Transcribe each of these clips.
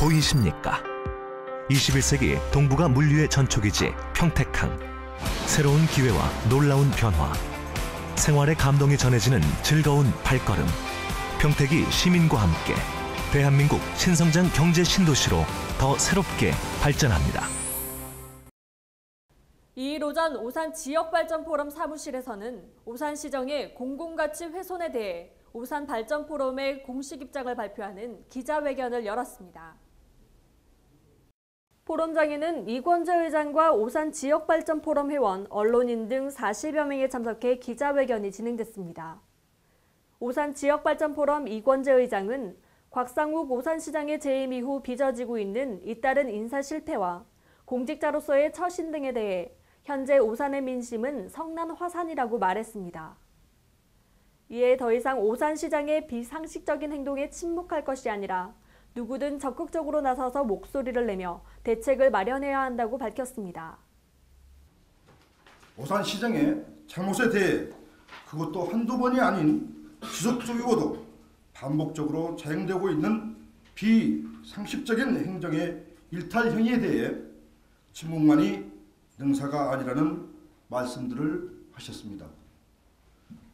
보이십니까? 21세기 동북아 물류의 전초기지 평택항. 새로운 기회와 놀라운 변화. 생활의 감동이 전해지는 즐거운 발걸음. 평택이 시민과 함께 대한민국 신성장 경제 신도시로 더 새롭게 발전합니다. 2일 오전 오산 지역발전포럼 사무실에서는 오산시정의 공공가치 훼손에 대해 오산발전포럼의 공식 입장을 발표하는 기자회견을 열었습니다. 포럼장에는 이권재 의장과 오산 지역발전포럼 회원, 언론인 등 40여 명이 참석해 기자회견이 진행됐습니다. 오산 지역발전포럼 이권재 의장은 곽상욱 오산시장의 재임 이후 빚어지고 있는 잇따른 인사 실패와 공직자로서의 처신 등에 대해 현재 오산의 민심은 성난화산이라고 말했습니다. 이에 더 이상 오산시장의 비상식적인 행동에 침묵할 것이 아니라 누구든 적극적으로 나서서 목소리를 내며 대책을 마련해야 한다고 밝혔습니다. 오산시장의 잘못에 대해 그것도 한두 번이 아닌 지속적이고도 반복적으로 자행되고 있는 비상식적인 행정의 일탈 행위에 대해 침묵만이 능사가 아니라는 말씀들을 하셨습니다.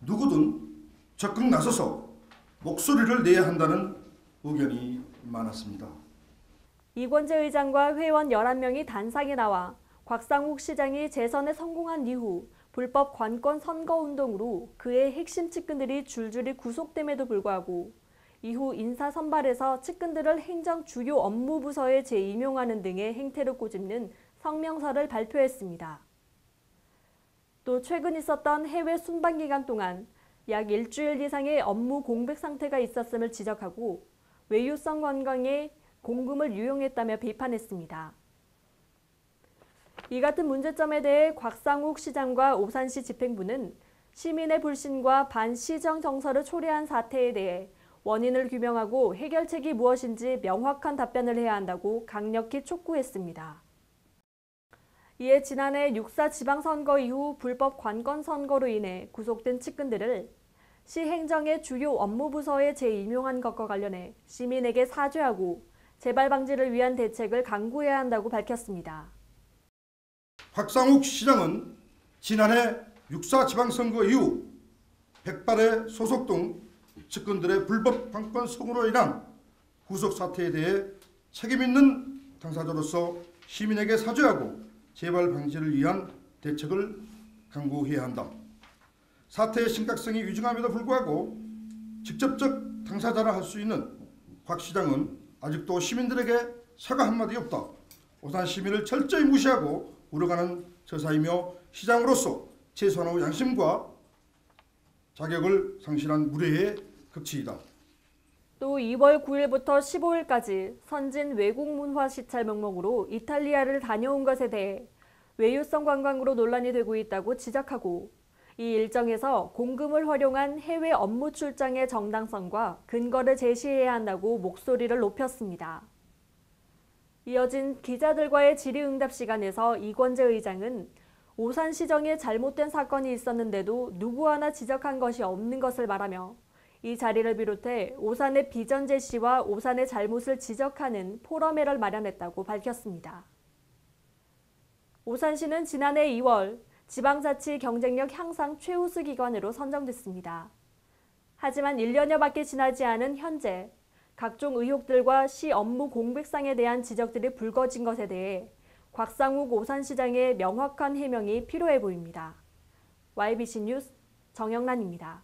누구든 적극 나서서 목소리를 내야 한다는 의견이 많았습니다. 이권재 의장과 회원 11명이 단상에 나와 곽상욱 시장이 재선에 성공한 이후 불법 관권 선거운동으로 그의 핵심 측근들이 줄줄이 구속됨에도 불구하고 이후 인사 선발에서 측근들을 행정 주요 업무 부서에 재임용하는 등의 행태를 꼬집는 성명서를 발표했습니다. 또 최근 있었던 해외 순방 기간 동안 약 일주일 이상의 업무 공백 상태가 있었음을 지적하고 외유성 관광에 공금을 유용했다며 비판했습니다. 이 같은 문제점에 대해 곽상욱 시장과 오산시 집행부는 시민의 불신과 반시정 정서를 초래한 사태에 대해 원인을 규명하고 해결책이 무엇인지 명확한 답변을 해야 한다고 강력히 촉구했습니다. 이에 지난해 6.4 지방선거 이후 불법 관권 선거로 인해 구속된 측근들을 시행정의 주요 업무부서에 재임용한 것과 관련해 시민에게 사죄하고 재발 방지를 위한 대책을 강구해야 한다고 밝혔습니다. 곽상욱 시장은 지난해 6.4 지방선거 이후 백발의 소속 등 측근들의 불법 관권 선거로 인한 구속 사태에 대해 책임 있는 당사자로서 시민에게 사죄하고 재발 방지를 위한 대책을 강구해야 한다. 사태의 심각성이 위중함에도 불구하고 직접적 당사자라 할 수 있는 곽 시장은 아직도 시민들에게 사과 한마디 없다. 오산 시민을 철저히 무시하고 우러가는 저사이며 시장으로서 최소한의 양심과 자격을 상실한 무례의 극치이다. 또 2월 9일부터 15일까지 선진 외국 문화 시찰 명목으로 이탈리아를 다녀온 것에 대해 외유성 관광으로 논란이 되고 있다고 지적하고 이 일정에서 공금을 활용한 해외 업무 출장의 정당성과 근거를 제시해야 한다고 목소리를 높였습니다. 이어진 기자들과의 질의응답 시간에서 이권재 의장은 오산시정에 잘못된 사건이 있었는데도 누구 하나 지적한 것이 없는 것을 말하며 이 자리를 비롯해 오산의 비전 제시와 오산의 잘못을 지적하는 포럼회를 마련했다고 밝혔습니다. 오산시는 지난해 2월 지방자치 경쟁력 향상 최우수 기관으로 선정됐습니다. 하지만 1년여밖에 지나지 않은 현재 각종 의혹들과 시 업무 공백상에 대한 지적들이 불거진 것에 대해 곽상욱 오산시장의 명확한 해명이 필요해 보입니다. YBC 뉴스 정영란입니다.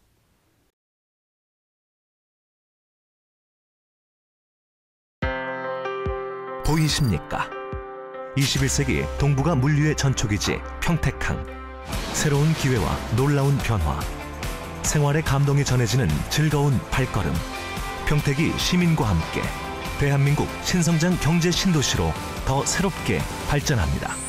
보이십니까? 21세기 동북아 물류의 전초기지 평택항. 새로운 기회와 놀라운 변화. 생활의 감동이 전해지는 즐거운 발걸음. 평택이 시민과 함께 대한민국 신성장 경제 신도시로 더 새롭게 발전합니다.